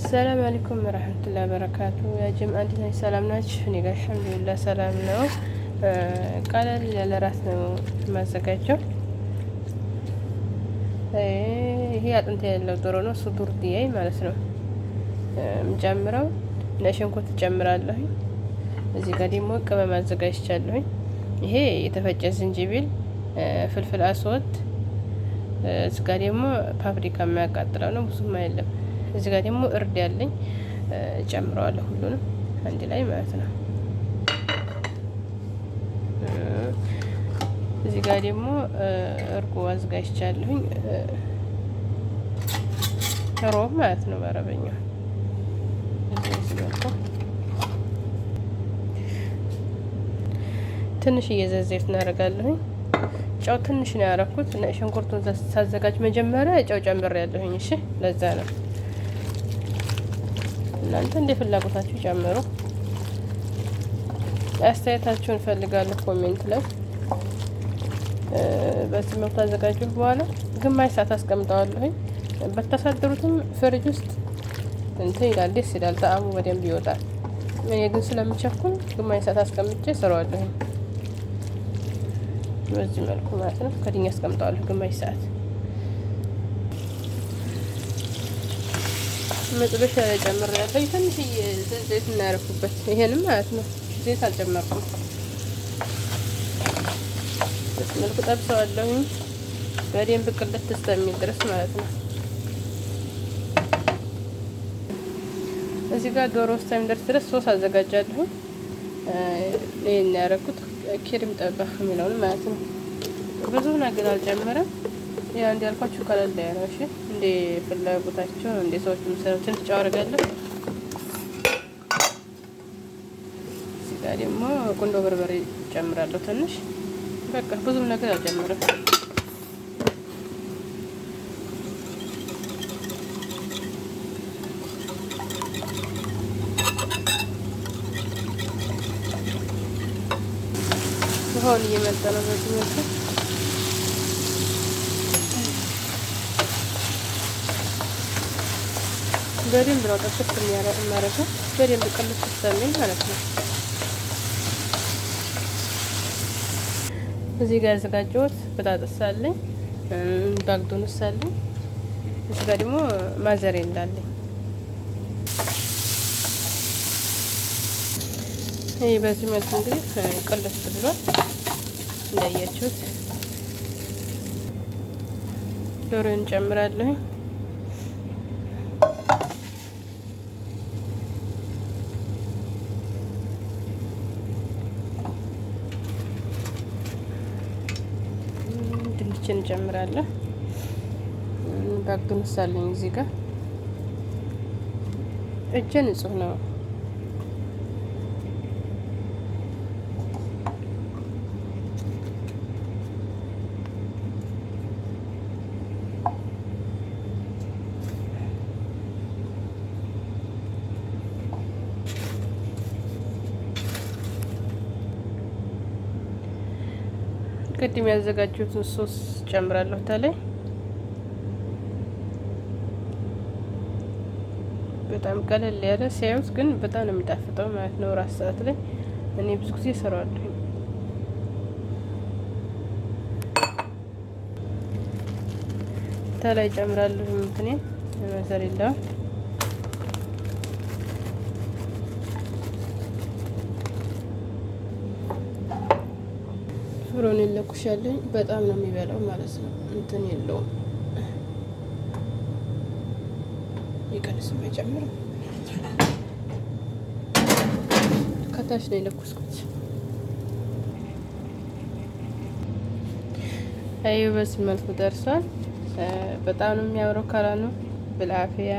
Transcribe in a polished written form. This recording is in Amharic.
ሰላም አለይኩም ወራህመቱላሂ ወበረካቱ። ያ ጀማዓ እንዴት ናችሁ? ሰላም ናችሁ? እኔ ጋር አልሐምዱሊላህ ሰላም ነው። ቀለል ያለ ራት ነው የማዘጋጀው። ይሄ አጥንት ያለው ዶሮ ነው፣ ሱዱር ዲያይ ማለት ነው። የምጨምረው ነጭ ጨምራለሁ። እዚህ ጋር ደግሞ ቅመም አዘጋጅቻለሁኝ። ይሄ የተፈጨ ዝንጅብል፣ ፍልፍል አስወድ፣ እዚህ ጋር ደግሞ ፓፕሪካ የሚያቃጥለው ነው፣ ብዙም አይደለም። እዚህ ጋር ደግሞ እርድ ያለኝ ጨምረዋለሁ፣ ሁሉንም አንድ ላይ ማለት ነው። እዚህ ጋር ደግሞ እርጎ አዘጋጅቻለሁኝ፣ ሮብ ማለት ነው በአረበኛ። ትንሽ ዘይት እናደርጋለሁኝ። ጨው ትንሽ ነው ያደረኩት። እና ሽንኩርቱን ሳዘጋጅ መጀመሪያ ጨው ጨምሬያለሁኝ። እሺ፣ ለዛ ነው። እናንተ እንደ ፍላጎታችሁ ጨምሩ። አስተያየታችሁን እፈልጋለሁ ኮሜንት ላይ። በዚህ መልኩ አዘጋጁት። በኋላ ግማሽ ሰዓት አስቀምጠዋለሁኝ። በተሳደሩትም ፍሪጅ ውስጥ እንትን ይላል፣ ደስ ይላል፣ ጣዕሙ በደንብ ይወጣል። እኔ ግን ስለምቸኩል ግማሽ ሰዓት አስቀምጬ እሰራዋለሁኝ። በዚህ መልኩ ማለት ነው። ከድኛ አስቀምጠዋለሁ ግማሽ ሰዓት። መጥበሻ ላይ ጨምሬያለሁ። ትንሽዬ ዘይት እናያረኩበት፣ ይሄንም ማለት ነው። ዘይት አልጨመርኩም። በዚህ መልኩ ጠብሰዋለሁኝ በደንብ ቅልት እስከሚል ድረስ ማለት ነው። እዚህ ጋር ዶሮ እስከሚደርስ ድረስ ሶስ አዘጋጃለሁ። ይሄን ያደረኩት ኪሪም ጠባህ የሚለውን ማለት ነው። ብዙ ነገር አልጨመረም። ያ እንዳልኳችሁ ቀለል ያለ ነው። እሺ፣ እንደ ፍላጎታቸው እንደ ሰዎች የሚሰሩት ትንሽ ጨው አደርጋለሁ። እዚህ ጋር ደግሞ ቁንዶ በርበሬ ጨምራለሁ ትንሽ። በቃ ብዙም ነገር አልጨምርም። ውሃውን እየመጣ ነው በዚህ መልኩ። በደንብ ነው ጠፍጥ የሚያደርገው፣ በደንብ ቅልት ስለሚል ማለት ነው። እዚህ ጋር ያዘጋጀሁት በጣጥስ አለኝ፣ ባግዶንስ አለኝ። እዚህ ጋር ደግሞ ማዘሬ እንዳለኝ። ይሄ በዚህ መልኩ እንግዲህ ቅልት ብሏል እንዳያችሁት። ዶሮን እንጨምራለሁ። ድንችን እንጨምራለሁ። ባግዶንስ አለኝ እዚህ ጋር። እጄ ንጹህ ነው። ቅድም ያዘጋጁትን ሶስ ጨምራለሁ ታላይ። በጣም ቀለል ያለ ሲያዩት ግን በጣም ነው የሚጣፍጠው ማለት ነው። ራስ ሰዓት ላይ እኔ ብዙ ጊዜ እሰራዋለሁ። ታላይ ጨምራለሁ እንትኔን መሰሪላ ፍሮን ለኩሻለኝ። በጣም ነው የሚበላው ማለት ነው። እንትን የለውም ይቀንስ መጨመር። ከታች ነው የለኩስኩት። አዩ በዚህ መልኩ ደርሷል። በጣም ነው የሚያምረው። ከላኑ ብልአፍያ